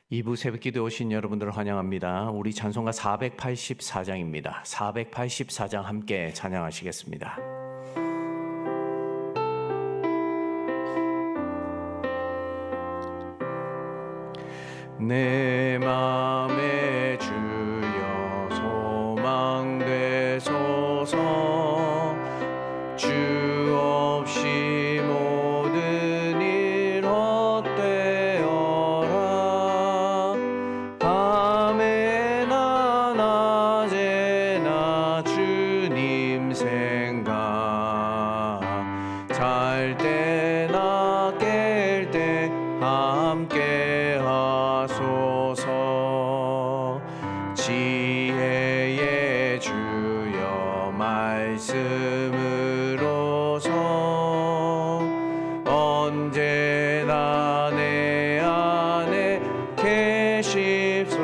2부 새벽기도에 오신 여러분들을 환영합니다. 우리 찬송가 484장입니다. 484장 함께 찬양하시겠습니다. 내 맘에 주여 소망 되소서. 주 없이 모든 일 헛되어라. 밤에나 낮에나 주님 생각, 잘 때나 깰 때 함께 하소서. 지혜의 주여 말씀으로서 언제나 내 안에 계십소서.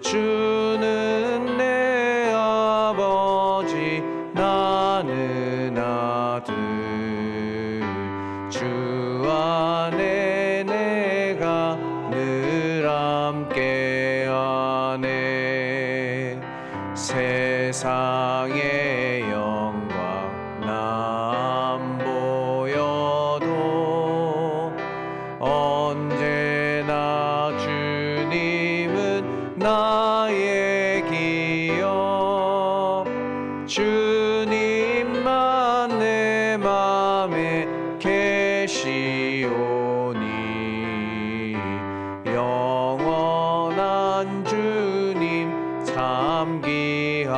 주는 내 아버지 나는 아들, 주 안에 내가 늘 함께하네. 세상의 영광 나 안 보여도 언제나 주님은 나의 기업. 주님만 내 맘에 계시오니 영원한 주님 참기하셔라.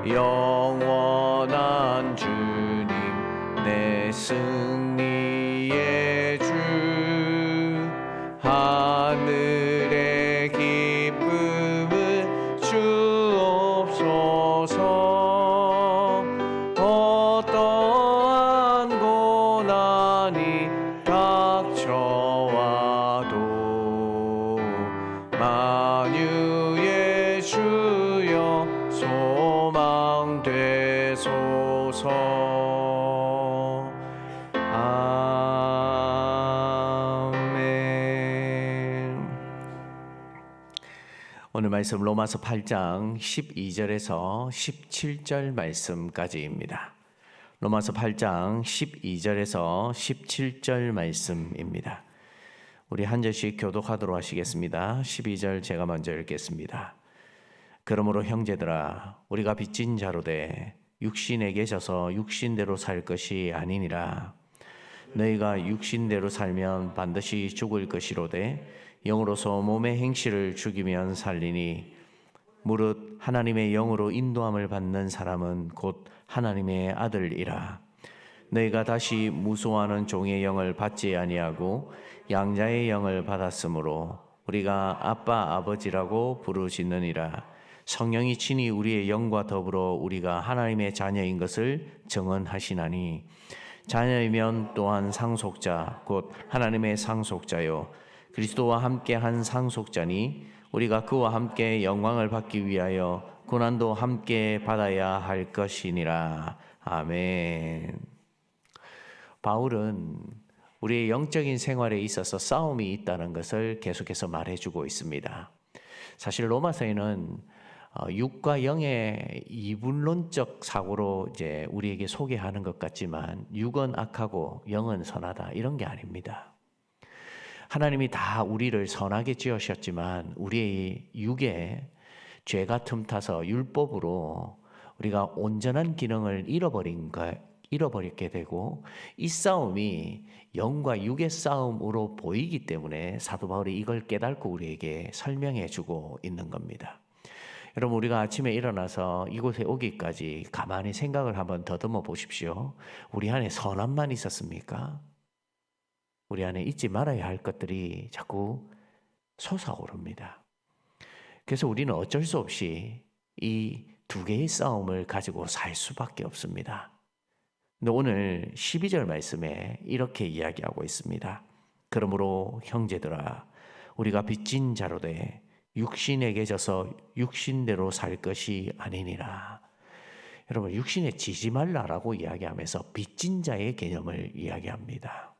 영원한 주님 내 승리의 주, 하늘의 기쁨을 주옵소서. 어떠한 고난이 닥쳐와도 만유의 주여 소망 되소서. 아멘. 오늘 말씀 로마서 8장 12절에서 17절 말씀까지입니다. 로마서 8장 12절에서 17절 말씀입니다. 우리 한 절씩 교독하도록 하시겠습니다. 12절 제가 먼저 읽겠습니다. 그러므로 형제들아, 우리가 빚진 자로 돼 육신에 계셔서 육신대로 살 것이 아니니라. 너희가 육신대로 살면 반드시 죽을 것이로되 영으로서 몸의 행실을 죽이면 살리니, 무릇 하나님의 영으로 인도함을 받는 사람은 곧 하나님의 아들이라. 너희가 다시 무소하는 종의 영을 받지 아니하고 양자의 영을 받았으므로 우리가 아빠 아버지라고 부르짖느니라. 성령이 친히 우리의 영과 더불어 우리가 하나님의 자녀인 것을 증언하시나니, 자녀이면 또한 상속자 곧 하나님의 상속자요 그리스도와 함께 한 상속자니, 우리가 그와 함께 영광을 받기 위하여 고난도 함께 받아야 할 것이니라. 아멘. 바울은 우리의 영적인 생활에 있어서 싸움이 있다는 것을 계속해서 말해주고 있습니다. 사실 로마서에는 육과 영의 이분론적 사고로 이제 우리에게 소개하는 것 같지만, 육은 악하고 영은 선하다, 이런 게 아닙니다. 하나님이 다 우리를 선하게 지으셨지만 우리의 육에 죄가 틈타서 율법으로 우리가 온전한 기능을 잃어버리게 되고, 이 싸움이 영과 육의 싸움으로 보이기 때문에 사도 바울이 이걸 깨닫고 우리에게 설명해 주고 있는 겁니다. 여러분, 우리가 아침에 일어나서 이곳에 오기까지 가만히 생각을 한번 더듬어 보십시오. 우리 안에 선함만 있었습니까? 우리 안에 잊지 말아야 할 것들이 자꾸 솟아오릅니다. 그래서 우리는 어쩔 수 없이 이 두 개의 싸움을 가지고 살 수밖에 없습니다. 근데 오늘 12절 말씀에 이렇게 이야기하고 있습니다. 그러므로 형제들아, 우리가 빚진 자로 돼 육신에 계셔서 육신대로 살 것이 아니니라. 여러분, 육신에 지지 말라라고 이야기하면서 빚진 자의 개념을 이야기합니다.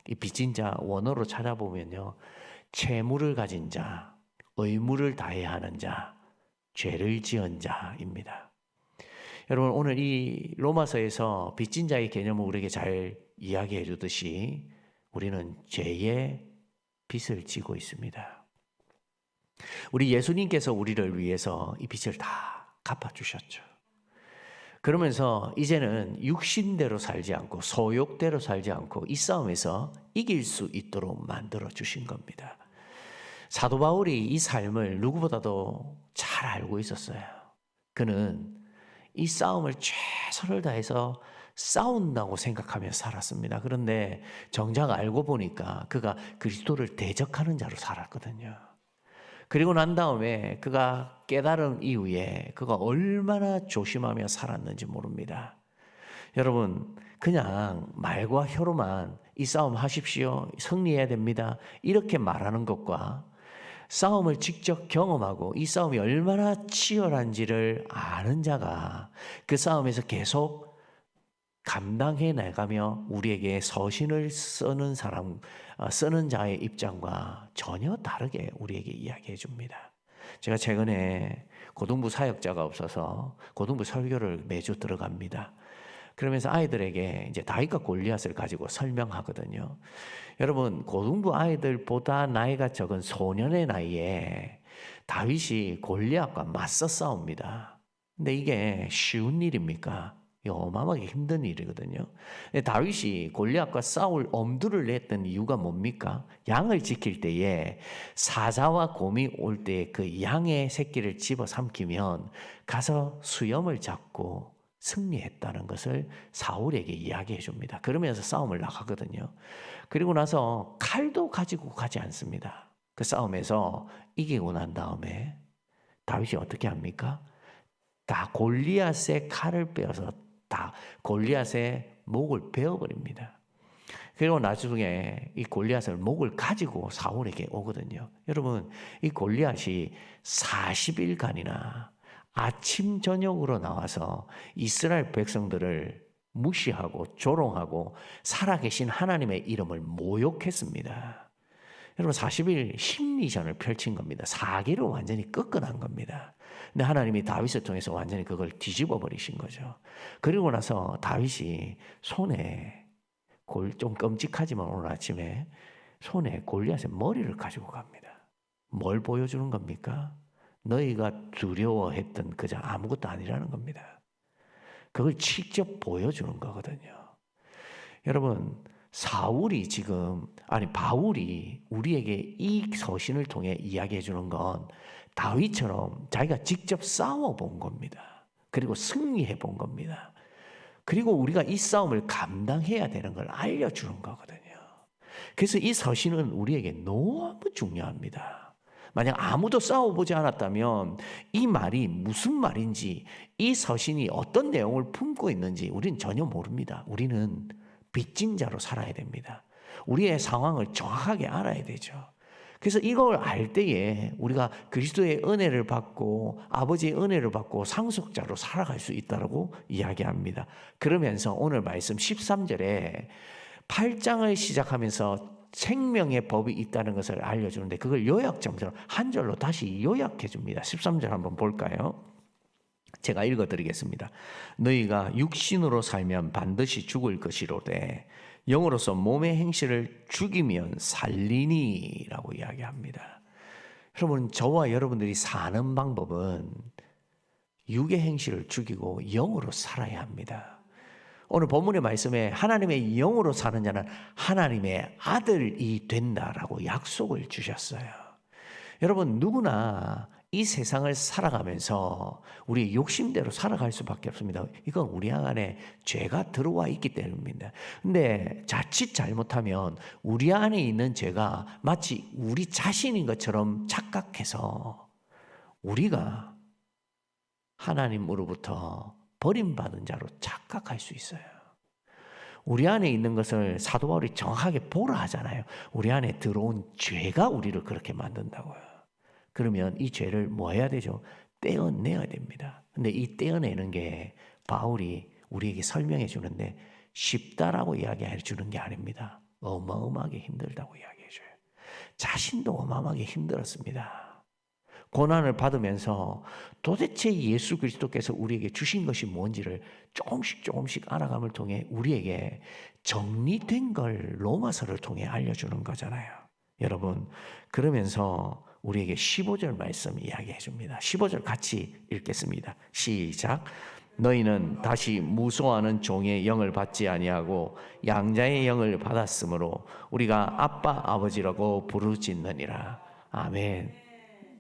이 빚진 자 원어로 찾아보면요. 채무를 가진 자, 의무를 다해야 하는 자, 죄를 지은 자입니다. 여러분 오늘 이 로마서에서 빚진 자의 개념을 우리에게 잘 이야기해 주듯이 우리는 죄의 빚을 지고 있습니다. 우리 예수님께서 우리를 위해서 이 빚을 다 갚아주셨죠. 그러면서 이제는 육신대로 살지 않고 소욕대로 살지 않고 이 싸움에서 이길 수 있도록 만들어 주신 겁니다. 사도 바울이 이 삶을 누구보다도 잘 알고 있었어요. 그는 이 싸움을 최선을 다해서 싸운다고 생각하며 살았습니다. 그런데 정작 알고 보니까 그가 그리스도를 대적하는 자로 살았거든요. 그리고 난 다음에 그가 깨달은 이후에 그가 얼마나 조심하며 살았는지 모릅니다. 여러분 그냥 말과 혀로만 이 싸움 하십시오, 승리해야 됩니다, 이렇게 말하는 것과 싸움을 직접 경험하고 이 싸움이 얼마나 치열한지를 아는 자가 그 싸움에서 계속 감당해 나가며 우리에게 서신을 쓰는 자의 입장과 전혀 다르게 우리에게 이야기해 줍니다. 제가 최근에 고등부 사역자가 없어서 고등부 설교를 매주 들어갑니다. 그러면서 아이들에게 이제 다윗과 골리앗을 가지고 설명하거든요. 여러분 고등부 아이들보다 나이가 적은 소년의 나이에 다윗이 골리앗과 맞서 싸웁니다. 근데 이게 쉬운 일입니까? 어마어마하게 힘든 일이거든요. 다윗이 골리앗과 싸울 엄두를 냈던 이유가 뭡니까? 양을 지킬 때에 사자와 곰이 올 때 그 양의 새끼를 집어삼키면 가서 수염을 잡고 승리했다는 것을 사울에게 이야기해 줍니다. 그러면서 싸움을 나가거든요. 그리고 나서 칼도 가지고 가지 않습니다. 그 싸움에서 이기고 난 다음에 다윗이 어떻게 합니까? 다 골리앗의 칼을 빼어서 다 골리앗의 목을 베어버립니다. 그리고 나중에 이 골리앗을 목을 가지고 사울에게 오거든요. 여러분 이 골리앗이 40일간이나 아침 저녁으로 나와서 이스라엘 백성들을 무시하고 조롱하고 살아계신 하나님의 이름을 모욕했습니다. 여러분 40일 심리전을 펼친 겁니다. 사기를 완전히 꺾어난 겁니다. 근데 하나님이 다윗을 통해서 완전히 그걸 뒤집어 버리신 거죠. 그리고 나서 다윗이 손에 좀 끔찍하지만 오늘 아침에 손에 골리앗의 머리를 가지고 갑니다. 뭘 보여주는 겁니까? 너희가 두려워했던 그저 아무것도 아니라는 겁니다. 그걸 직접 보여주는 거거든요. 여러분 바울이 우리에게 이 서신을 통해 이야기해 주는 건 다윗처럼 자기가 직접 싸워본 겁니다. 그리고 승리해 본 겁니다. 그리고 우리가 이 싸움을 감당해야 되는 걸 알려주는 거거든요. 그래서 이 서신은 우리에게 너무 중요합니다. 만약 아무도 싸워보지 않았다면 이 말이 무슨 말인지, 이 서신이 어떤 내용을 품고 있는지 우리는 전혀 모릅니다. 우리는 빚진 자로 살아야 됩니다. 우리의 상황을 정확하게 알아야 되죠. 그래서 이걸 알 때에 우리가 그리스도의 은혜를 받고 아버지의 은혜를 받고 상속자로 살아갈 수 있다고 이야기합니다. 그러면서 오늘 말씀 13절에 8장을 시작하면서 생명의 법이 있다는 것을 알려주는데 그걸 요약점처럼 한 절로 다시 요약해 줍니다. 13절 한번 볼까요? 제가 읽어드리겠습니다. 너희가 육신으로 살면 반드시 죽을 것이로되 영으로서 몸의 행실을 죽이면 살리니 라고 이야기합니다. 여러분 저와 여러분들이 사는 방법은 육의 행실을 죽이고 영으로 살아야 합니다. 오늘 본문의 말씀에 하나님의 영으로 사는 자는 하나님의 아들이 된다라고 약속을 주셨어요. 여러분 누구나 이 세상을 살아가면서 우리 욕심대로 살아갈 수밖에 없습니다. 이건 우리 안에 죄가 들어와 있기 때문입니다. 근데 자칫 잘못하면 우리 안에 있는 죄가 마치 우리 자신인 것처럼 착각해서 우리가 하나님으로부터 버림받은 자로 착각할 수 있어요. 우리 안에 있는 것을 사도 바울이 정확하게 보라 하잖아요. 우리 안에 들어온 죄가 우리를 그렇게 만든다고요. 그러면 이 죄를 뭐 해야 되죠? 떼어내야 됩니다. 근데 이 떼어내는 게 바울이 우리에게 설명해 주는데 쉽다라고 이야기해 주는 게 아닙니다. 어마어마하게 힘들다고 이야기해줘요. 자신도 어마어마하게 힘들었습니다. 고난을 받으면서 도대체 예수 그리스도께서 우리에게 주신 것이 뭔지를 조금씩 알아감을 통해 우리에게 정리된 걸 로마서를 통해 알려주는 거잖아요. 여러분, 그러면서 우리에게 15절 말씀 이야기해 줍니다. 15절 같이 읽겠습니다. 시작. 너희는 다시 무소하는 종의 영을 받지 아니하고 양자의 영을 받았으므로 우리가 아빠 아버지라고 부르짖느니라. 아멘.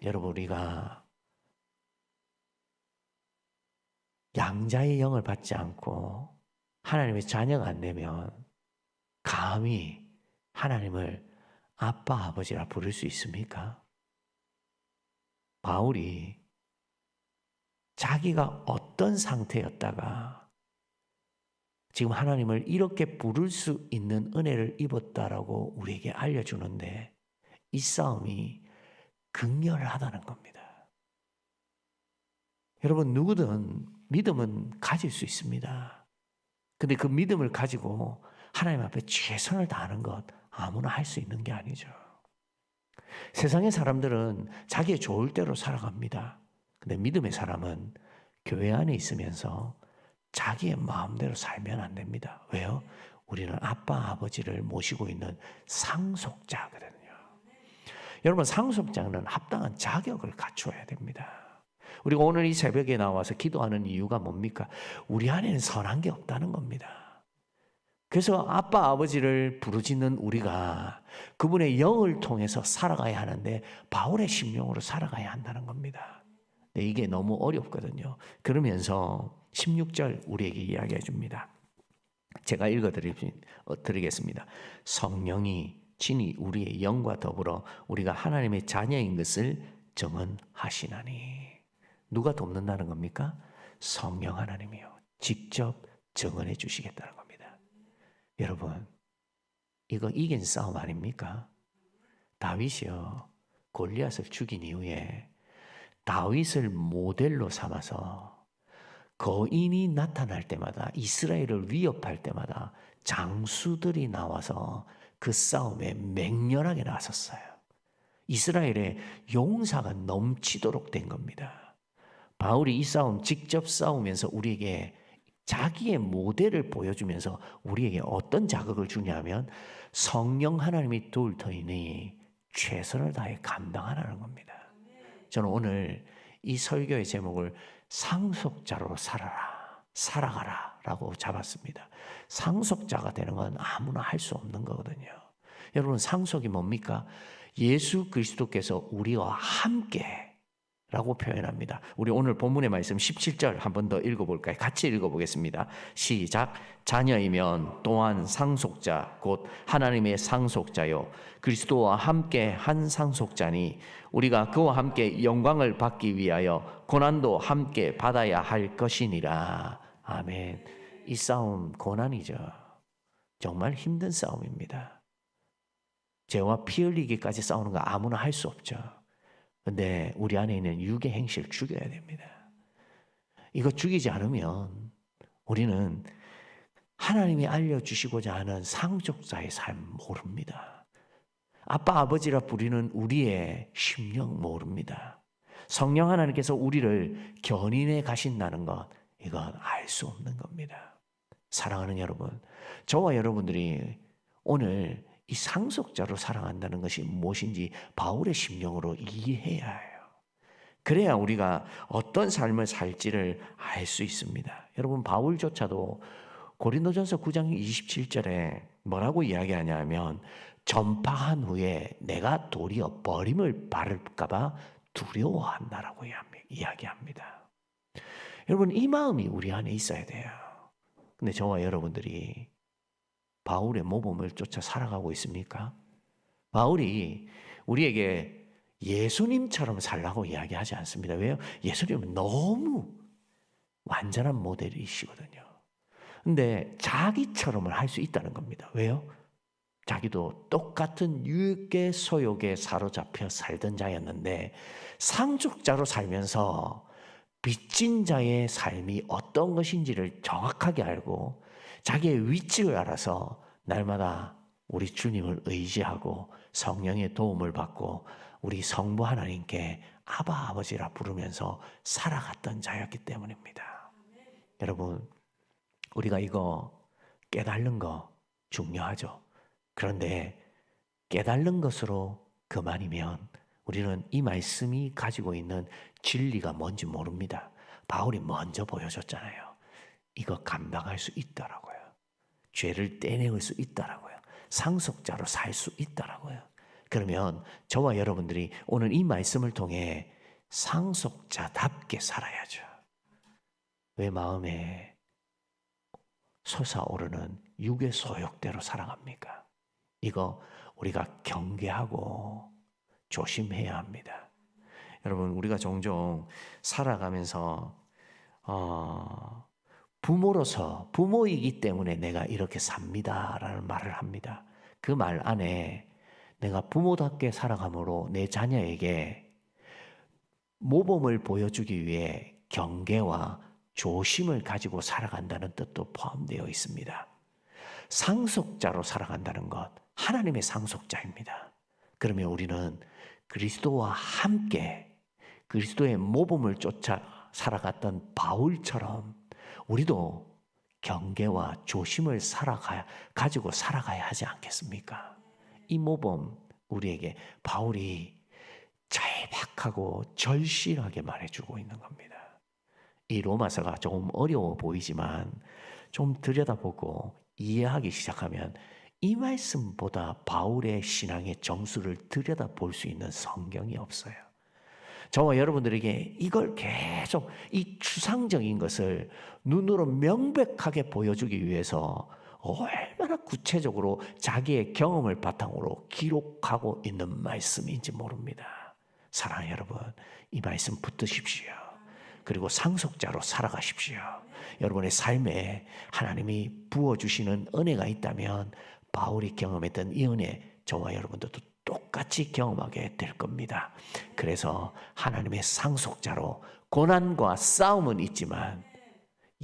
여러분, 우리가 양자의 영을 받지 않고 하나님의 자녀가 안 되면 감히 하나님을 아빠 아버지라 부를 수 있습니까? 바울이 자기가 어떤 상태였다가 지금 하나님을 이렇게 부를 수 있는 은혜를 입었다라고 우리에게 알려주는데, 이 싸움이 극렬하다는 겁니다. 여러분, 누구든 믿음은 가질 수 있습니다. 근데 그 믿음을 가지고 하나님 앞에 최선을 다하는 것 아무나 할 수 있는 게 아니죠. 세상의 사람들은 자기의 좋을 대로 살아갑니다. 근데 믿음의 사람은 교회 안에 있으면서 자기의 마음대로 살면 안 됩니다. 왜요? 우리는 아빠 아버지를 모시고 있는 상속자거든요. 여러분, 상속자는 합당한 자격을 갖춰야 됩니다. 우리가 오늘 이 새벽에 나와서 기도하는 이유가 뭡니까? 우리 안에는 선한 게 없다는 겁니다. 그래서 아빠 아버지를 부르짖는 우리가 그분의 영을 통해서 살아가야 하는데 바울의 심령으로 살아가야 한다는 겁니다. 근데 이게 너무 어렵거든요. 그러면서 16절 우리에게 이야기해 줍니다. 제가 읽어드리겠습니다. 성령이 친히 우리의 영과 더불어 우리가 하나님의 자녀인 것을 증언하시나니. 누가 돕는다는 겁니까? 성령 하나님이요, 직접 증언해 주시겠다는 겁니다. 여러분, 이거 이긴 싸움 아닙니까? 다윗이요, 골리앗을 죽인 이후에 다윗을 모델로 삼아서 거인이 나타날 때마다, 이스라엘을 위협할 때마다 장수들이 나와서 그 싸움에 맹렬하게 나섰어요. 이스라엘의 용사가 넘치도록 된 겁니다. 바울이 이 싸움 직접 싸우면서 우리에게 자기의 모델을 보여주면서 우리에게 어떤 자극을 주냐면 성령 하나님이 도울 터이니 최선을 다해 감당하라는 겁니다. 저는 오늘 이 설교의 제목을 상속자로 살아가라 라고 잡았습니다. 상속자가 되는 건 아무나 할 수 없는 거거든요. 여러분, 상속이 뭡니까? 예수 그리스도께서 우리와 함께 라고 표현합니다. 우리 오늘 본문의 말씀 17절 한 번 더 읽어볼까요? 같이 읽어보겠습니다. 시작. 자녀이면 또한 상속자 곧 하나님의 상속자요 그리스도와 함께 한 상속자니 우리가 그와 함께 영광을 받기 위하여 고난도 함께 받아야 할 것이니라. 아멘. 이 싸움 고난이죠. 정말 힘든 싸움입니다. 죄와 피 흘리기까지 싸우는 거 아무나 할 수 없죠. 근데 우리 안에 있는 육의 행실을 죽여야 됩니다. 이거 죽이지 않으면 우리는 하나님이 알려주시고자 하는 상속자의 삶 모릅니다. 아빠 아버지라 부리는 우리의 심령 모릅니다. 성령 하나님께서 우리를 견인해 가신다는 것, 이건 알 수 없는 겁니다. 사랑하는 여러분, 저와 여러분들이 오늘 이 상속자로 살아간다는 것이 무엇인지 바울의 심령으로 이해해야 해요. 그래야 우리가 어떤 삶을 살지를 알 수 있습니다. 여러분, 바울조차도 고린도전서 9장 27절에 뭐라고 이야기하냐면 전파한 후에 내가 도리어 버림을 받을까 봐 두려워한다라고 이야기합니다. 여러분, 이 마음이 우리 안에 있어야 돼요. 근데 저와 여러분들이 바울의 모범을 쫓아 살아가고 있습니까? 바울이 우리에게 예수님처럼 살라고 이야기하지 않습니다. 왜요? 예수님은 너무 완전한 모델이시거든요. 근데 자기처럼을 할 수 있다는 겁니다. 왜요? 자기도 똑같은 유혹의 소욕에 사로잡혀 살던 자였는데 상속자로 살면서 빚진 자의 삶이 어떤 것인지를 정확하게 알고 자기의 위치를 알아서 날마다 우리 주님을 의지하고 성령의 도움을 받고 우리 성부 하나님께 아바 아버지라 부르면서 살아갔던 자였기 때문입니다. 여러분, 우리가 이거 깨달는 거 중요하죠. 그런데 깨달는 것으로 그만이면 우리는 이 말씀이 가지고 있는 진리가 뭔지 모릅니다. 바울이 먼저 보여줬잖아요. 이거 감당할 수 있다라고요. 죄를 떼내올 수 있다라고요. 상속자로 살 수 있다라고요. 그러면 저와 여러분들이 오늘 이 말씀을 통해 상속자답게 살아야죠. 왜 마음에 솟아오르는 육의 소욕대로 살아갑니까? 이거 우리가 경계하고 조심해야 합니다. 여러분, 우리가 종종 살아가면서 부모로서 부모이기 때문에 내가 이렇게 삽니다라는 말을 합니다. 그 말 안에 내가 부모답게 살아감으로 내 자녀에게 모범을 보여주기 위해 경계와 조심을 가지고 살아간다는 뜻도 포함되어 있습니다. 상속자로 살아간다는 것, 하나님의 상속자입니다. 그러면 우리는 그리스도와 함께 그리스도의 모범을 쫓아 살아갔던 바울처럼 우리도 경계와 조심을 가지고 살아가야 하지 않겠습니까? 이 모범 우리에게 바울이 절박하고 절실하게 말해주고 있는 겁니다. 이 로마서가 조금 어려워 보이지만 좀 들여다보고 이해하기 시작하면 이 말씀보다 바울의 신앙의 정수를 들여다볼 수 있는 성경이 없어요. 저와 여러분들에게 이걸 계속 이 추상적인 것을 눈으로 명백하게 보여주기 위해서 얼마나 구체적으로 자기의 경험을 바탕으로 기록하고 있는 말씀인지 모릅니다. 사랑하는 여러분, 이 말씀 붙드십시오. 그리고 상속자로 살아가십시오. 여러분의 삶에 하나님이 부어주시는 은혜가 있다면 바울이 경험했던 이 은혜 저와 여러분들도 똑같이 경험하게 될 겁니다. 그래서 하나님의 상속자로 고난과 싸움은 있지만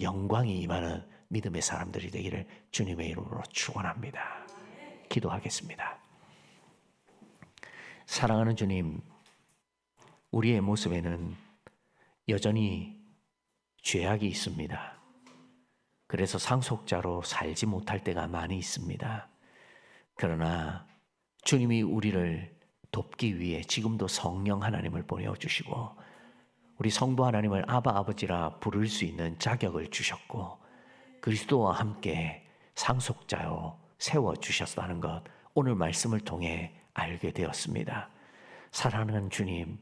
영광이 임하는 믿음의 사람들이 되기를 주님의 이름으로 축원합니다. 기도하겠습니다. 사랑하는 주님, 우리의 모습에는 여전히 죄악이 있습니다. 그래서 상속자로 살지 못할 때가 많이 있습니다. 그러나 주님이 우리를 돕기 위해 지금도 성령 하나님을 보내주시고 우리 성부 하나님을 아바 아버지라 부를 수 있는 자격을 주셨고 그리스도와 함께 상속자로 세워주셨다는 것 오늘 말씀을 통해 알게 되었습니다. 사랑하는 주님,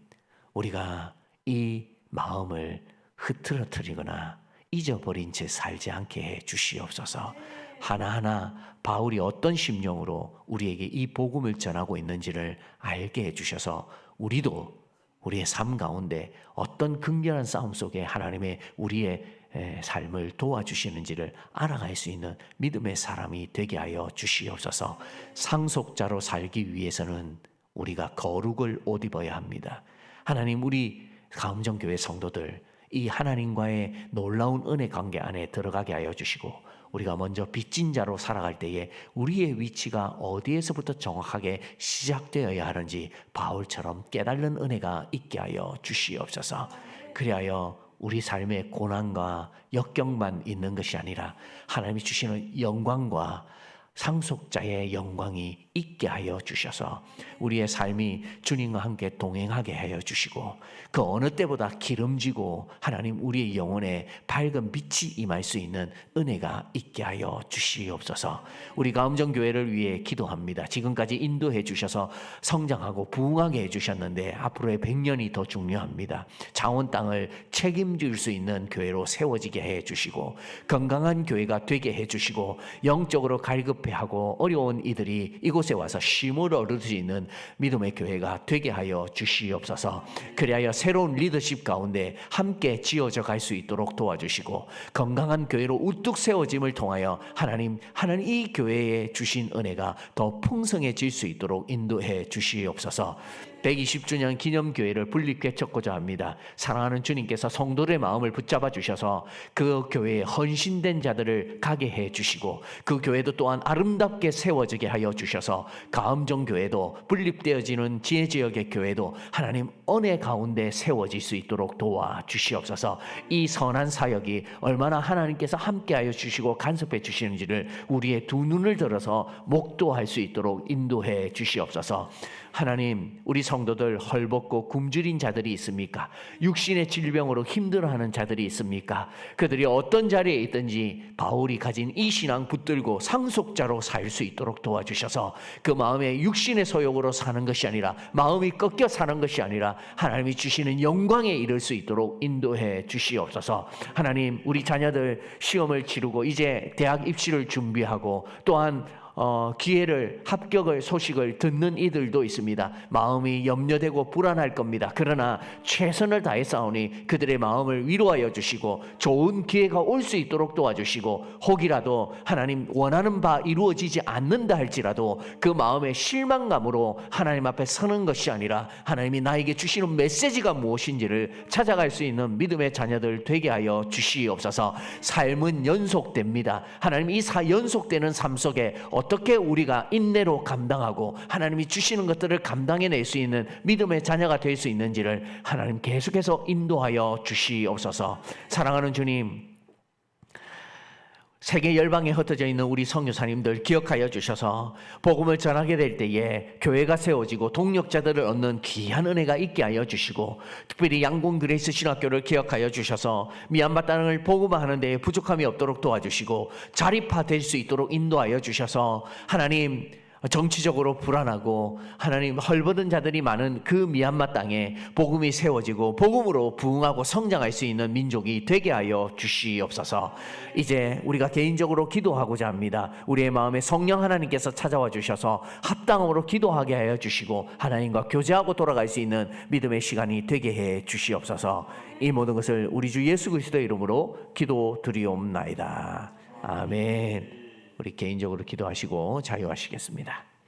우리가 이 마음을 흐트러뜨리거나 잊어버린 채 살지 않게 해 주시옵소서. 하나하나 바울이 어떤 심령으로 우리에게 이 복음을 전하고 있는지를 알게 해주셔서 우리도 우리의 삶 가운데 어떤 극렬한 싸움 속에 하나님의 우리의 삶을 도와주시는지를 알아갈 수 있는 믿음의 사람이 되게 하여 주시옵소서. 상속자로 살기 위해서는 우리가 거룩을 옷 입어야 합니다. 하나님, 우리 가음정교회 성도들 이 하나님과의 놀라운 은혜 관계 안에 들어가게 하여 주시고 우리가 먼저 빚진 자로 살아갈 때에 우리의 위치가 어디에서부터 정확하게 시작되어야 하는지 바울처럼 깨달는 은혜가 있게 하여 주시옵소서. 그리하여 우리 삶의 고난과 역경만 있는 것이 아니라 하나님이 주시는 영광과 상속자의 영광이 있게 하여 주셔서 우리의 삶이 주님과 함께 동행하게 하여 주시고 그 어느 때보다 기름지고 하나님 우리의 영혼에 밝은 빛이 임할 수 있는 은혜가 있게 하여 주시옵소서. 우리 가음정교회를 위해 기도합니다. 지금까지 인도해 주셔서 성장하고 부흥하게 해주셨는데 앞으로의 100년이 더 중요합니다. 장원 땅을 책임질 수 있는 교회로 세워지게 해주시고 건강한 교회가 되게 해주시고 영적으로 갈급해하고 어려운 이들이 이곳에 와서 쉼을 얻을 수 있는 믿음의 교회가 되게 하여 주시옵소서. 그리하여 새로운 리더십 가운데 함께 지어져 갈 수 있도록 도와주시고 건강한 교회로 우뚝 세워짐을 통하여 하나님 이 교회에 주신 은혜가 더 풍성해질 수 있도록 인도해 주시옵소서. 120주년 기념교회를 분립 개척고자 합니다. 사랑하는 주님께서 성도들의 마음을 붙잡아 주셔서 그 교회에 헌신된 자들을 가게 해 주시고 그 교회도 또한 아름답게 세워지게 하여 주셔서 가음정교회도 분립되어지는 지혜지역의 교회도 하나님 은혜 가운데 세워질 수 있도록 도와주시옵소서. 이 선한 사역이 얼마나 하나님께서 함께하여 주시고 간섭해 주시는지를 우리의 두 눈을 들어서 목도할 수 있도록 인도해 주시옵소서. 하나님, 우리 성도들 헐벗고 굶주린 자들이 있습니까? 육신의 질병으로 힘들어하는 자들이 있습니까? 그들이 어떤 자리에 있든지 바울이 가진 이 신앙 붙들고 상속자로 살 수 있도록 도와주셔서 그 마음에 육신의 소욕으로 사는 것이 아니라 마음이 꺾여 사는 것이 아니라 하나님이 주시는 영광에 이를 수 있도록 인도해 주시옵소서. 하나님, 우리 자녀들 시험을 치르고 이제 대학 입시를 준비하고 또한 기회를 합격을 소식을 듣는 이들도 있습니다. 마음이 염려되고 불안할 겁니다. 그러나 최선을 다해 싸우니 그들의 마음을 위로하여 주시고 좋은 기회가 올 수 있도록 도와주시고 혹이라도 하나님 원하는 바 이루어지지 않는다 할지라도 그 마음의 실망감으로 하나님 앞에 서는 것이 아니라 하나님이 나에게 주시는 메시지가 무엇인지를 찾아갈 수 있는 믿음의 자녀들 되게 하여 주시옵소서. 삶은 연속됩니다. 하나님 이 연속되는 삶 속에 어떻게 우리가 인내로 감당하고 하나님이 주시는 것들을 감당해낼 수 있는 믿음의 자녀가 될 수 있는지를 하나님 계속해서 인도하여 주시옵소서. 사랑하는 주님, 세계 열방에 흩어져 있는 우리 선교사님들 기억하여 주셔서 복음을 전하게 될 때에 교회가 세워지고 동력자들을 얻는 귀한 은혜가 있게 하여 주시고 특별히 양곤 그레이스 신학교를 기억하여 주셔서 미얀마 땅을 복음화하는 데에 부족함이 없도록 도와주시고 자립화될 수 있도록 인도하여 주셔서 하나님 정치적으로 불안하고 하나님 헐벗은 자들이 많은 그 미얀마 땅에 복음이 세워지고 복음으로 부흥하고 성장할 수 있는 민족이 되게 하여 주시옵소서. 이제 우리가 개인적으로 기도하고자 합니다. 우리의 마음에 성령 하나님께서 찾아와 주셔서 합당으로 기도하게 하여 주시고 하나님과 교제하고 돌아갈 수 있는 믿음의 시간이 되게 해 주시옵소서. 이 모든 것을 우리 주 예수 그리스도의 이름으로 기도드리옵나이다. 아멘. 우리 개인적으로 기도하시고 자유하시겠습니다.